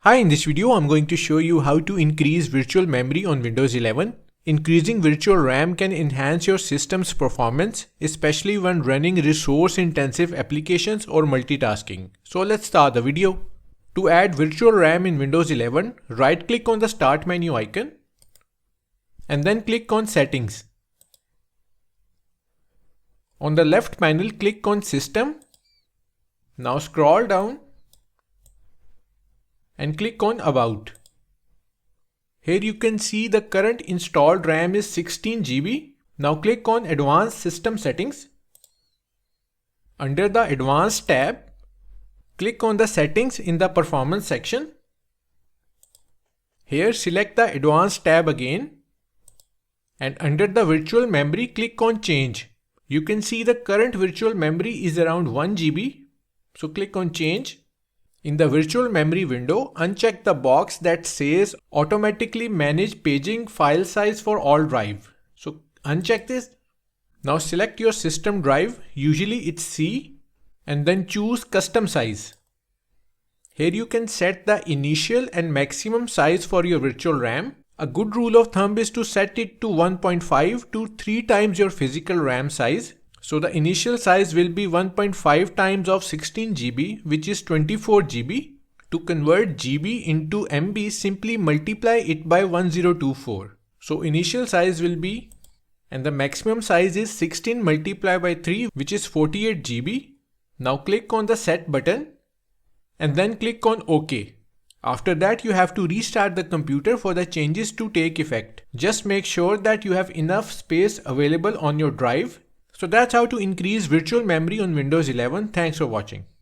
Hi, in this video I'm going to show you how to increase virtual memory on Windows 11. Increasing virtual RAM can enhance your system's performance, especially when running resource-intensive applications or multitasking. So let's start the video. To add virtual RAM in Windows 11, right-click on the Start menu icon and then click on Settings. On the left panel, click on System. Now scroll down and click on About. Here you can see the current installed RAM is 16 GB. Now click on Advanced System Settings. Under the Advanced tab, click on the Settings in the Performance section. Here select the Advanced tab again. And under the Virtual Memory, click on Change. You can see the current virtual memory is around 1 GB. So click on Change. In the virtual memory window, uncheck the box that says automatically manage paging file size for all drive. So uncheck this. Now select your system drive, usually it's C, and then choose custom size. Here you can set the initial and maximum size for your virtual RAM. A good rule of thumb is to set it to 1.5 to 3 times your physical RAM size. So the initial size will be 1.5 times of 16 GB, which is 24 GB. To convert GB into MB, simply multiply it by 1024. So initial size will be, and the maximum size is 16 multiplied by 3, which is 48 GB. Now click on the Set button and then click on OK. After that, you have to restart the computer for the changes to take effect. Just make sure that you have enough space available on your drive. So that's how to increase virtual memory on Windows 11. Thanks for watching.